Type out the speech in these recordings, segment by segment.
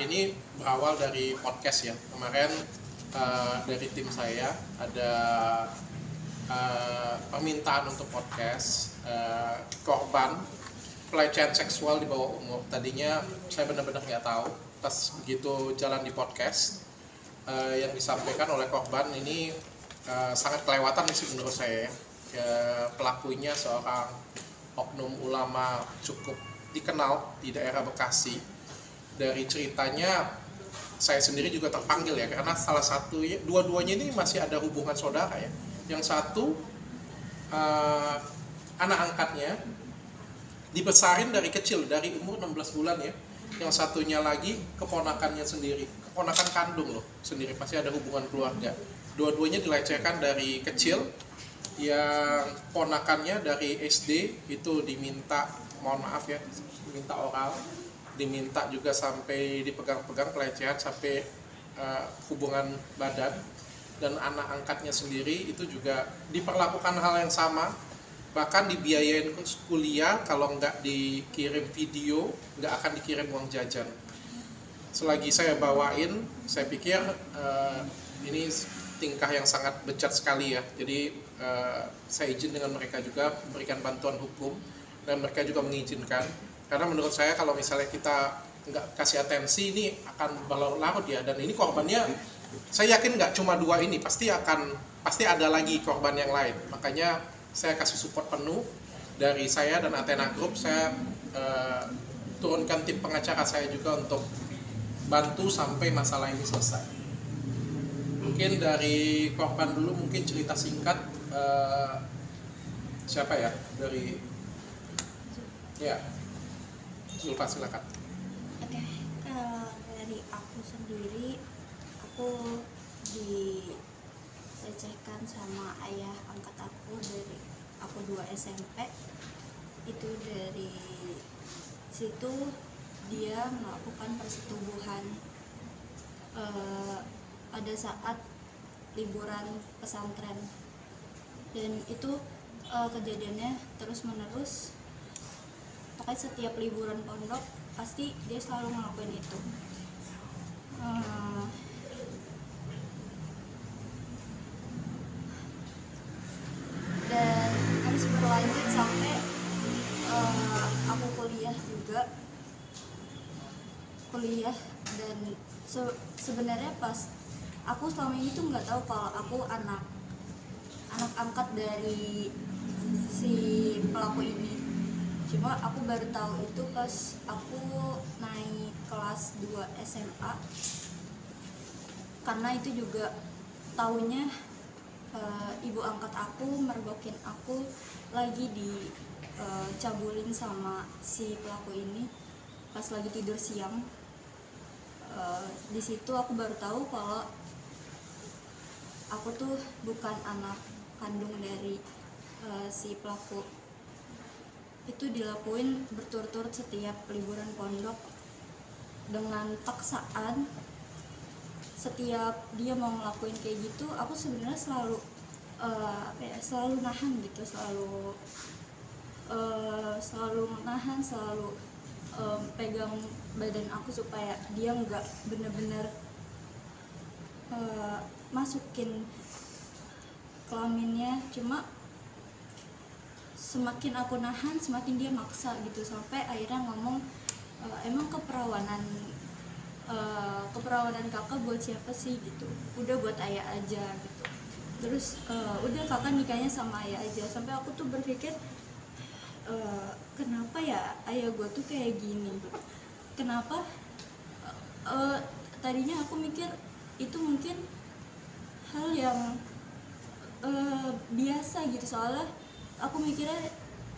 ini berawal dari podcast ya. Kemarin dari tim saya ada permintaan untuk podcast korban pelecehan seksual di bawah umur. Tadinya saya benar-benar nggak tahu, pas begitu jalan di podcast yang disampaikan oleh korban ini sangat kelewatan sih menurut saya ya. Pelakunya seorang oknum ulama cukup dikenal di daerah Bekasi. Dari ceritanya saya sendiri juga terpanggil ya, karena salah satu, dua-duanya ini masih ada hubungan saudara ya. Yang satu anak angkatnya dibesarin dari kecil, dari umur 16 bulan ya. Yang satunya lagi keponakannya sendiri, keponakan kandung loh sendiri, masih ada hubungan keluarga. Dua-duanya dilecehkan dari kecil. Yang ponakannya dari SD itu diminta, mohon maaf ya, diminta oral, diminta juga sampai dipegang-pegang, pelecehan sampai hubungan badan. Dan anak angkatnya sendiri itu juga diperlakukan hal yang sama, bahkan dibiayain kuliah, kalau nggak dikirim video nggak akan dikirim uang jajan. Selagi saya bawain, saya pikir ini tingkah yang sangat bejat sekali ya. Jadi saya izin dengan mereka juga memberikan bantuan hukum, dan mereka juga mengizinkan, karena menurut saya kalau misalnya kita nggak kasih atensi ini akan berlarut-larut ya. Dan ini korbannya saya yakin nggak cuma dua ini, pasti ada lagi korban yang lain. Makanya saya kasih support penuh dari saya dan Athena Group. Saya turunkan tim pengacara saya juga untuk bantu sampai masalah ini selesai. Mungkin dari korban dulu, mungkin cerita singkat. Siapa ya dari ya, Zulfa silakan. Oke, dari aku sendiri, aku dilecehkan sama ayah angkat aku dari aku 2 SMP. Itu dari situ dia melakukan persetubuhan pada saat liburan pesantren, dan itu kejadiannya terus menerus. Pokoknya setiap liburan pondok pasti dia selalu ngelakuin itu. Dan terus berlanjut sampai aku kuliah dan sebenarnya pas aku selama ini tuh nggak tahu kalau aku anak angkat dari si pelaku ini. Cuma aku baru tahu itu pas aku naik kelas 2 SMA, karena itu juga tahunya ibu angkat aku mergokin aku lagi dicabulin sama si pelaku ini pas lagi tidur siang. Di situ aku baru tahu kalau aku tuh bukan anak kandung dari si pelaku. Itu dilakuin berturut-turut setiap liburan pondok dengan paksaan. Setiap dia mau ngelakuin kayak gitu, aku sebenarnya selalu nahan gitu, selalu menahan, selalu pegang badan aku supaya dia nggak bener-bener masukin kelaminnya. Cuma semakin aku nahan, semakin dia maksa gitu, sampai akhirnya ngomong, emang keperawanan kakak buat siapa sih gitu, udah buat ayah aja gitu. Terus udah kakak nikahnya sama ayah aja. Sampai aku tuh berpikir, kenapa ya ayah gue tuh kayak gini, kenapa tadinya aku mikir itu mungkin hal yang biasa gitu, soalnya aku mikirnya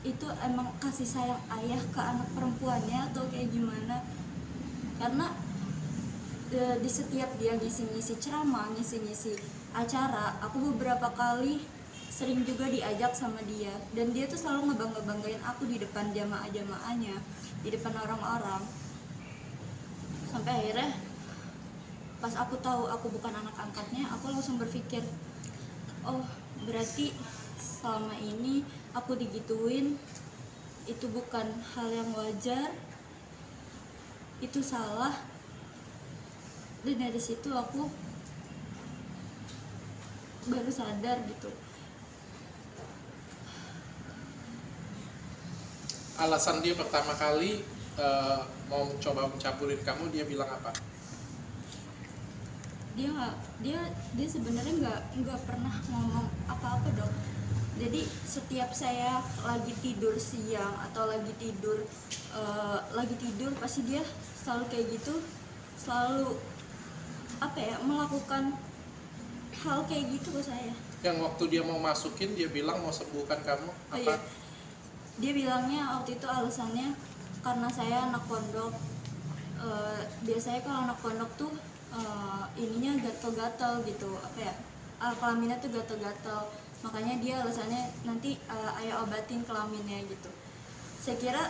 itu emang kasih sayang ayah ke anak perempuannya atau kayak gimana. Karena di setiap dia ngisi-ngisi ceramah, ngisi-ngisi acara, aku beberapa kali sering juga diajak sama dia, dan dia tuh selalu ngebangga-banggain aku di depan jamaah-jamaahnya, di depan orang-orang. Sampai akhirnya pas aku tahu aku bukan anak angkatnya, aku langsung berpikir, oh berarti selama ini aku digituin itu bukan hal yang wajar, itu salah. Dan dari situ aku baru sadar gitu. Alasan dia pertama kali mau coba mencaburin kamu, dia bilang apa? Dia sebenarnya nggak pernah ngomong apa-apa dong. Jadi setiap saya lagi tidur siang atau lagi tidur pasti dia selalu kayak gitu, selalu melakukan hal kayak gitu ke saya. Yang waktu dia mau masukin, dia bilang mau sembuhkan kamu apa? Iya. Dia bilangnya waktu itu alasannya karena saya anak pondok. Biasanya kalau anak pondok tuh ininya gatel-gatel gitu, kelaminnya tuh gatel-gatel, makanya dia alasannya nanti ayah obatin kelaminnya gitu. Saya kira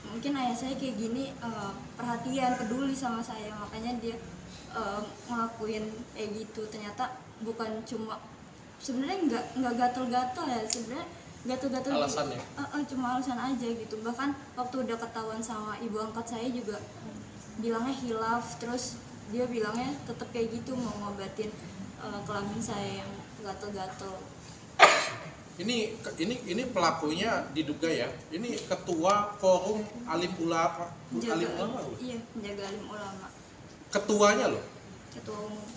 mungkin ayah saya kayak gini, perhatian, peduli sama saya, makanya dia ngelakuin kayak gitu. Ternyata bukan cuma, sebenarnya nggak gatel-gatel ya, sebenarnya gatel-gatel Alasannya? cuma alasan aja gitu. Bahkan waktu udah ketahuan sama ibu angkat saya juga bilangnya hilaf, terus dia bilangnya tetap kayak gitu mau ngobatin kelamin saya yang gatel-gatel. Ini pelakunya diduga ya. Ini ketua forum alim ulama. Alim ulama loh. Iya, penjaga alim ulama. Ketuanya loh. Ketua umum.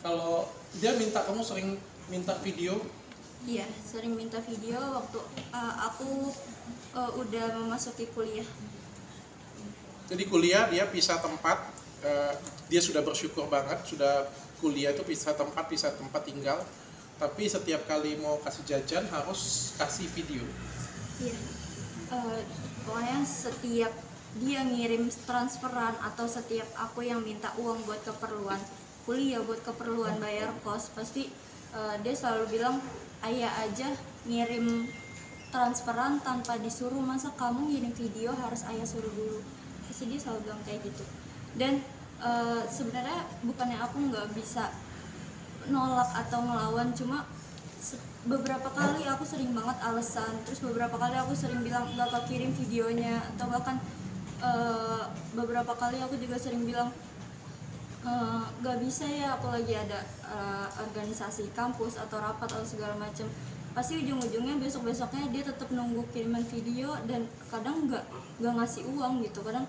Kalau dia minta kamu sering minta video. Iya, sering minta video waktu aku udah memasuki kuliah. Jadi kuliah dia pisah tempat, dia sudah bersyukur banget, sudah kuliah itu pisah tempat tinggal, tapi setiap kali mau kasih jajan harus kasih video. Iya, pokoknya setiap dia ngirim transferan atau setiap aku yang minta uang buat keperluan kuliah, buat keperluan bayar kos, pasti dia selalu bilang, ayah aja ngirim transferan tanpa disuruh, masa kamu ngirim video harus ayah suruh dulu. Pasti dia selalu bilang kayak gitu. Dan sebenarnya bukannya aku nggak bisa nolak atau ngelawan, cuma beberapa kali aku sering banget alasan, terus beberapa kali aku sering bilang nggak kekirim videonya, atau bahkan beberapa kali aku juga sering bilang nggak bisa ya, aku lagi ada organisasi kampus atau rapat atau segala macam. Pasti ujung-ujungnya besok-besoknya dia tetap nunggu kiriman video, dan kadang nggak ngasih uang gitu. Kadang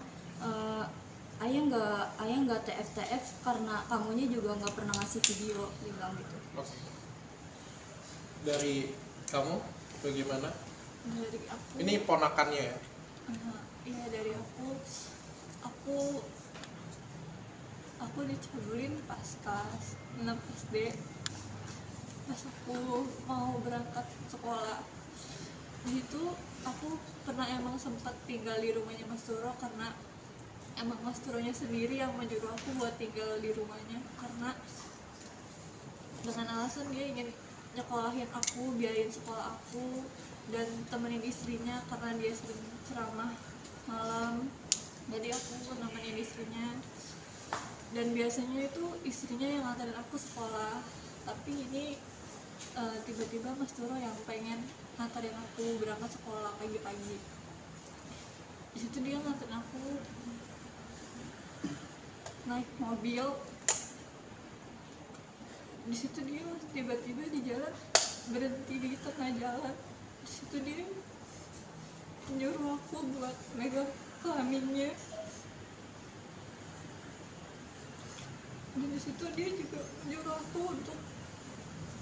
ayah nggak TF karena kamunya juga nggak pernah ngasih video, dia bilang gitu. Oke. Dari kamu bagaimana? Dari aku, Ini ponakannya ya? iya, dari aku dicabulin pas kelas 6 SD, pas aku mau berangkat sekolah. Di situ aku pernah emang sempat tinggal di rumahnya Mas Turo, karena emang Mas Turonya sendiri yang menyuruh aku buat tinggal di rumahnya, karena dengan alasan dia ingin nyekolahin aku, biayain sekolah aku, dan temenin istrinya karena dia sering ceramah malam. Jadi aku nemenin istrinya, dan biasanya itu istrinya yang nganterin aku sekolah. Tapi ini tiba-tiba Mas Turo yang pengen nganterin aku berangkat sekolah pagi-pagi. Di situ dia nganterin aku naik mobil. Di situ dia tiba-tiba di jalan berhenti di tengah jalan. Di situ dia nyuruh aku buat megang kelaminnya. Dan di situ dia juga nyuruh aku untuk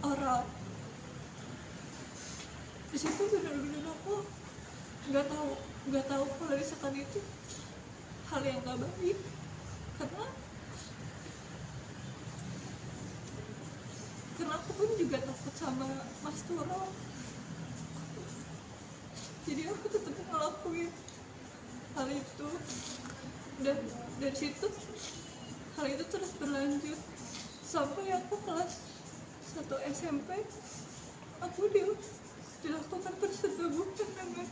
oral. Di situ benar-benar aku nggak tahu kalau misalkan itu hal yang nggak baik, karena aku pun juga takut sama Mas Turo. Jadi aku tetap ngelakuin hal itu, dan dari situ hal itu terus berlanjut sampai aku kelas 1 SMP. Aku dilakukan persetubuhan dengan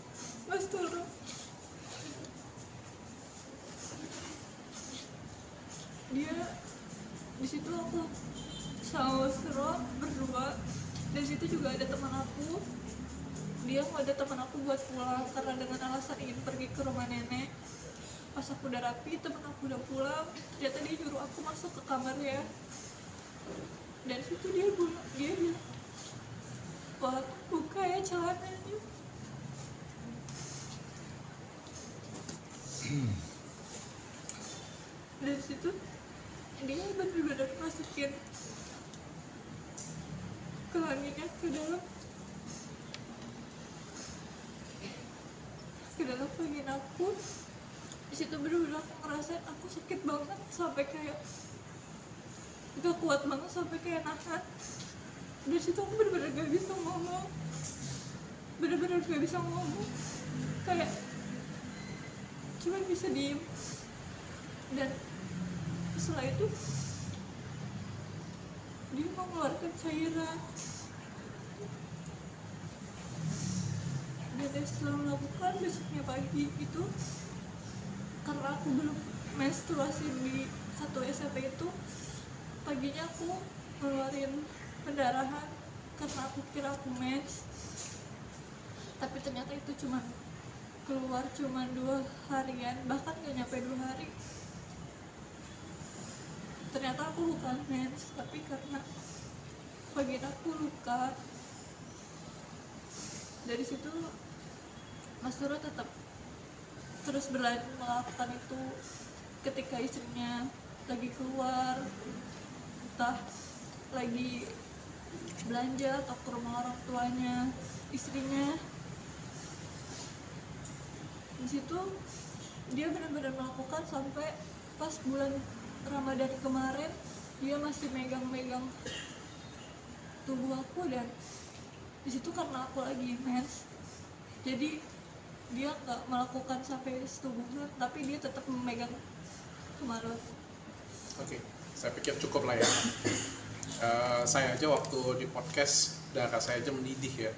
Mas Turo. Dia di situ aku sama Mas Turo berdua, dan situ juga ada teman aku. Dia mau ada teman aku buat pulang karena dengan alasan ingin pergi ke rumah nenek. pas aku udah rapi, temen aku udah pulang, ternyata dia nyuruh aku masuk ke kamarnya. Dan situ dia bilang, wah buka ya celananya. Dan situ dia benar-benar masukin kelaminnya ke dalam vagina aku. Di situ benar-benar aku ngerasain aku sakit banget sampai kayak gak kuat banget, sampai kayak nahan. Dari situ aku benar-benar gak bisa ngomong, kayak cuma bisa diem. Dan setelah itu dia mengeluarkan cairan, dan setelah melakukan besoknya pagi itu, karena aku belum menstruasi di 1 SMP itu, paginya aku ngeluarin pendarahan karena aku kira aku mens, tapi ternyata itu keluar cuma 2 harian, bahkan gak nyampe 2 hari. Ternyata aku bukan mens, tapi karena vagina aku luka. Dari situ Mas Nurul tetap terus berlanjut melakukan itu ketika istrinya lagi keluar, entah lagi belanja atau ke rumah orang tuanya istrinya. Di situ dia benar-benar melakukan sampai pas bulan Ramadan kemarin, dia masih megang-megang tubuh aku. Dan di situ karena aku lagi mens, jadi dia nggak melakukan sampai setubuhan, tapi dia tetap memegang kemaluan. Oke, saya pikir cukup lah ya. Saya aja waktu di podcast darah saya aja mendidih ya,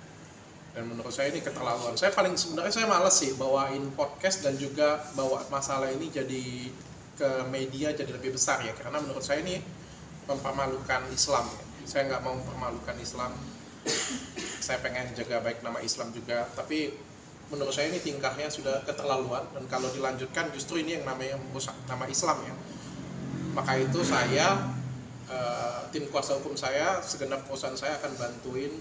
dan menurut saya ini keterlaluan. Sebenarnya saya malas sih bawain podcast dan juga bawa masalah ini jadi ke media jadi lebih besar ya, karena menurut saya ini mempermalukan Islam ya. Saya nggak mau mempermalukan Islam, saya pengen jaga baik nama Islam juga, tapi menurut saya ini tingkahnya sudah keterlaluan, dan kalau dilanjutkan justru ini yang namanya merusak nama Islam ya. Maka itu saya, tim kuasa hukum saya, segenap perusahaan saya akan bantuin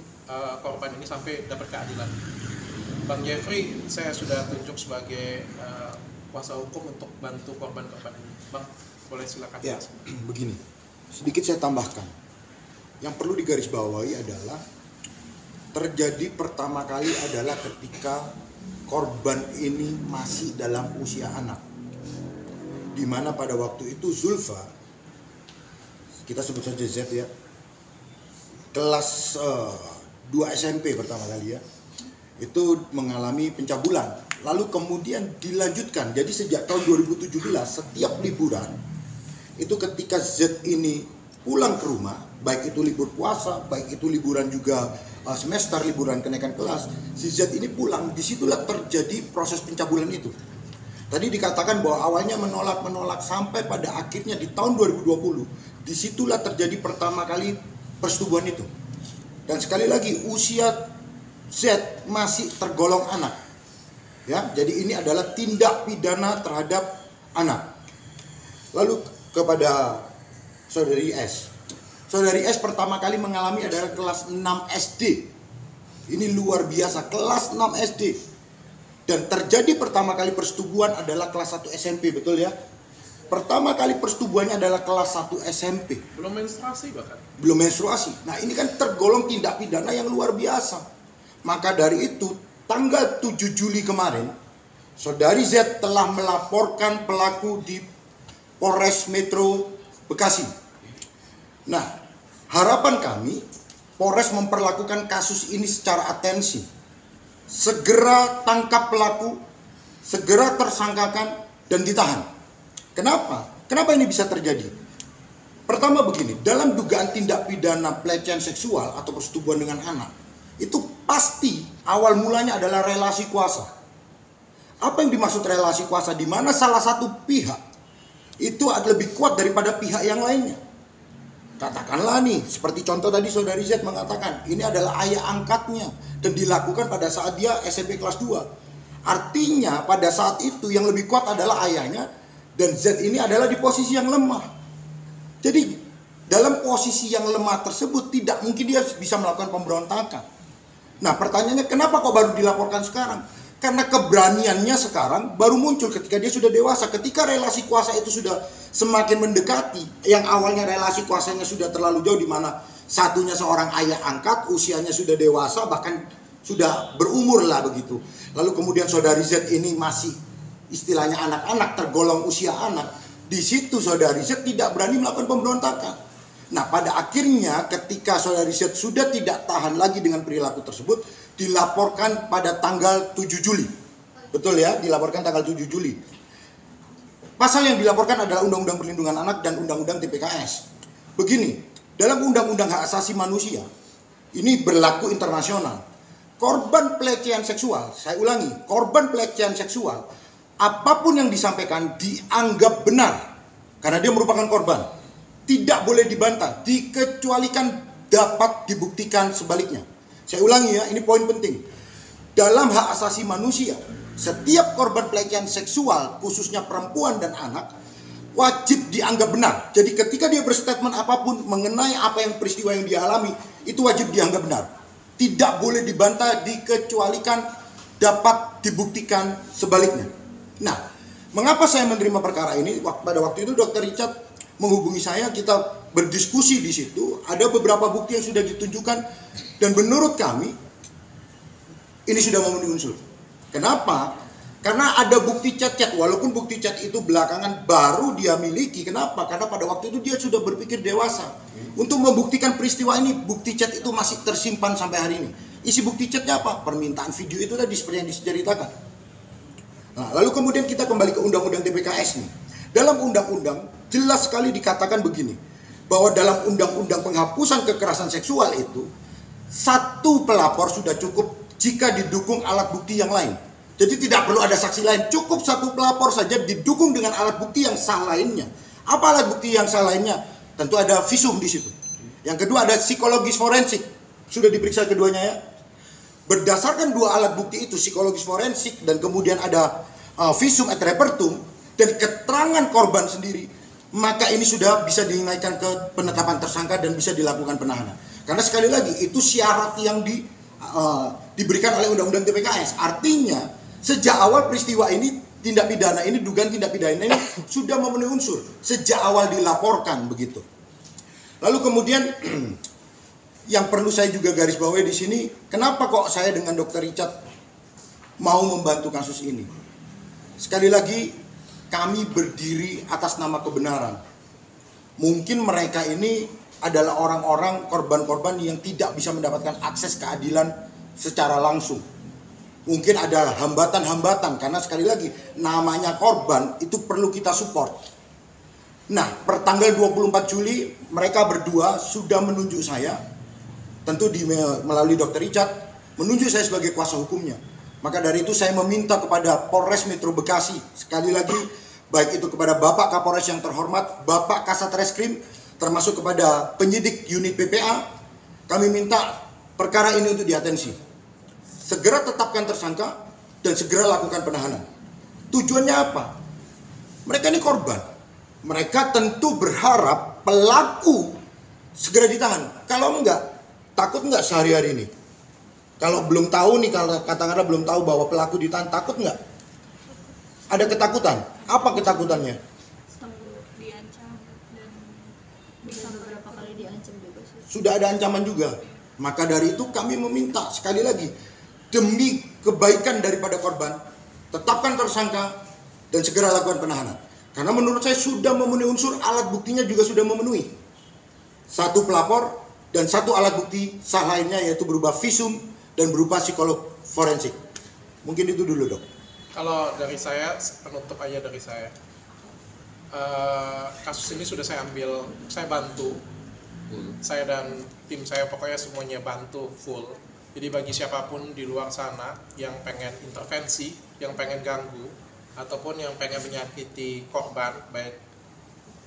korban ini sampai dapat keadilan. Bang Jeffrey saya sudah tunjuk sebagai kuasa hukum untuk bantu korban-korban ini. Bang, boleh silakan. Ya, begini, sedikit saya tambahkan. Yang perlu digarisbawahi adalah terjadi pertama kali adalah ketika korban ini masih dalam usia anak, di mana pada waktu itu Zulfa, kita sebut saja Z ya, kelas 2 SMP pertama kali ya, itu mengalami pencabulan. Lalu kemudian dilanjutkan, jadi sejak tahun 2017 setiap liburan itu ketika Z ini pulang ke rumah, baik itu libur puasa, baik itu liburan juga semester, liburan kenaikan kelas, si Z ini pulang, disitulah terjadi proses pencabulan itu. Tadi dikatakan bahwa awalnya menolak sampai pada akhirnya di tahun 2020, disitulah terjadi pertama kali persetubuhan itu. Dan sekali lagi usia Z masih tergolong anak. Ya, jadi ini adalah tindak pidana terhadap anak. Lalu kepada saudari S. Saudari S pertama kali mengalami adalah kelas 6 SD. Ini luar biasa, kelas 6 SD. Dan terjadi pertama kali persetubuhan adalah kelas 1 SMP, betul ya? Pertama kali persetubuhannya adalah kelas 1 SMP. Belum menstruasi bahkan. Belum menstruasi. Nah, ini kan tergolong tindak pidana yang luar biasa. Maka dari itu, tanggal 7 Juli kemarin, saudari Z telah melaporkan pelaku di Polres Metro Bekasi. Nah, harapan kami, Polres memperlakukan kasus ini secara atensi. Segera tangkap pelaku, segera tersangkakan dan ditahan. Kenapa? Kenapa ini bisa terjadi? Pertama begini, dalam dugaan tindak pidana pelecehan seksual atau persetubuhan dengan anak, itu pasti awal mulanya adalah relasi kuasa. Apa yang dimaksud relasi kuasa? Di mana salah satu pihak itu lebih kuat daripada pihak yang lainnya. Katakanlah nih, seperti contoh tadi saudari Z mengatakan, ini adalah ayah angkatnya dan dilakukan pada saat dia SMP kelas 2. Artinya pada saat itu yang lebih kuat adalah ayahnya, dan Z ini adalah di posisi yang lemah. Jadi dalam posisi yang lemah tersebut tidak mungkin dia bisa melakukan pemberontakan. Nah pertanyaannya, kenapa kok baru dilaporkan sekarang? Karena keberaniannya sekarang baru muncul ketika dia sudah dewasa. Ketika relasi kuasa itu sudah semakin mendekati, yang awalnya relasi kuasanya sudah terlalu jauh, di mana satunya seorang ayah angkat, usianya sudah dewasa, bahkan sudah berumur lah begitu. Lalu kemudian saudari Z ini masih istilahnya anak-anak, tergolong usia anak. Di situ saudari Z tidak berani melakukan pemberontakan. Nah pada akhirnya ketika saudari Z sudah tidak tahan lagi dengan perilaku tersebut, dilaporkan pada tanggal 7 Juli. Betul ya, dilaporkan tanggal 7 Juli. Pasal yang dilaporkan adalah Undang-Undang Perlindungan Anak dan Undang-Undang TPKS. Begini, dalam Undang-Undang Hak Asasi Manusia, ini berlaku internasional. Korban pelecehan seksual, saya ulangi, korban pelecehan seksual, apapun yang disampaikan dianggap benar karena dia merupakan korban. Tidak boleh dibantah, dikecualikan dapat dibuktikan sebaliknya. Saya ulangi ya, ini poin penting. Dalam hak asasi manusia, setiap korban pelecehan seksual, khususnya perempuan dan anak, wajib dianggap benar. Jadi ketika dia berstatement apapun mengenai apa yang peristiwa yang dia alami, itu wajib dianggap benar. Tidak boleh dibantah, dikecualikan dapat dibuktikan sebaliknya. Nah, mengapa saya menerima perkara ini? Pada waktu itu Dr. Richard menghubungi saya, kita berdiskusi di situ. Ada beberapa bukti yang sudah ditunjukkan dan menurut kami ini sudah memenuhi unsur. Kenapa? Karena ada bukti chat-chat, walaupun bukti chat itu belakangan baru dia miliki. Kenapa? Karena pada waktu itu dia sudah berpikir dewasa. Untuk membuktikan peristiwa ini, bukti chat itu masih tersimpan sampai hari ini. Isi bukti chatnya apa? Permintaan video itu tadi seperti yang diceritakan. Nah, lalu kemudian kita kembali ke Undang-Undang TPKS nih. Dalam undang-undang jelas sekali dikatakan begini, bahwa dalam Undang-Undang Penghapusan Kekerasan Seksual itu, satu pelapor sudah cukup jika didukung alat bukti yang lain. Jadi tidak perlu ada saksi lain, cukup satu pelapor saja didukung dengan alat bukti yang sah lainnya. Apa alat bukti yang sah lainnya? Tentu ada visum di situ. Yang kedua ada psikologis forensik. Sudah diperiksa keduanya ya. Berdasarkan dua alat bukti itu, psikologis forensik dan kemudian ada visum et repertum dan keterangan korban sendiri, maka ini sudah bisa dinaikkan ke penetapan tersangka dan bisa dilakukan penahanan. Karena sekali lagi itu syarat yang diberikan oleh Undang-Undang TPKS. Artinya sejak awal peristiwa ini, tindak pidana ini, dugaan tindak pidana ini sudah memenuhi unsur sejak awal dilaporkan begitu. Lalu kemudian yang perlu saya juga garis bawahi di sini, kenapa kok saya dengan Dr. Richard mau membantu kasus ini? Sekali lagi, kami berdiri atas nama kebenaran. Mungkin mereka ini adalah orang-orang korban-korban yang tidak bisa mendapatkan akses keadilan secara langsung. Mungkin ada hambatan-hambatan karena sekali lagi namanya korban itu perlu kita support. Nah, pertanggal 24 Juli mereka berdua sudah menunjuk saya, tentu melalui Dr. Richard, menunjuk saya sebagai kuasa hukumnya. Maka dari itu saya meminta kepada Polres Metro Bekasi, sekali lagi baik itu kepada Bapak Kapolres yang terhormat, Bapak Kasat Reskrim, termasuk kepada penyidik unit PPA, kami minta perkara ini untuk diatensi. Segera tetapkan tersangka dan segera lakukan penahanan. Tujuannya apa? Mereka ini korban. Mereka tentu berharap pelaku segera ditahan. Kalau enggak, takut enggak sehari-hari ini? Kalau belum tahu nih, kalau katakanlah belum tahu bahwa pelaku ditahan, takut enggak? Ada ketakutan. Apa ketakutannya? Diancam dan Bisa beberapa kali diancam juga sih. Sudah ada ancaman juga. Maka dari itu kami meminta sekali lagi, demi kebaikan daripada korban, tetapkan tersangka dan segera lakukan penahanan. Karena menurut saya sudah memenuhi unsur, alat buktinya juga sudah memenuhi. Satu pelapor dan satu alat bukti sah lainnya, yaitu berupa visum dan berupa psikolog forensik. Mungkin itu dulu, Dok. Kalau dari saya, penutup aja dari saya. Kasus ini sudah saya ambil, saya bantu. Saya dan tim saya pokoknya semuanya bantu full. Jadi bagi siapapun di luar sana yang pengen intervensi, yang pengen ganggu, ataupun yang pengen menyakiti korban, baik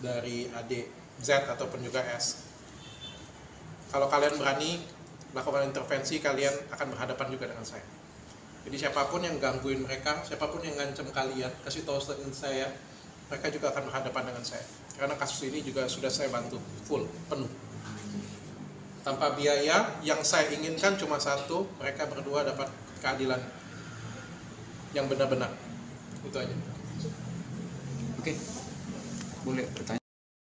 dari adik Z ataupun juga S, kalau kalian berani melakukan intervensi, kalian akan berhadapan juga dengan saya. Jadi siapapun yang gangguin mereka, siapapun yang ngancam kalian, kasih tahu statement saya, mereka juga akan berhadapan dengan saya. Karena kasus ini juga sudah saya bantu full, penuh. Tanpa biaya, yang saya inginkan cuma satu, mereka berdua dapat keadilan yang benar-benar. Itu aja. Oke, boleh bertanya.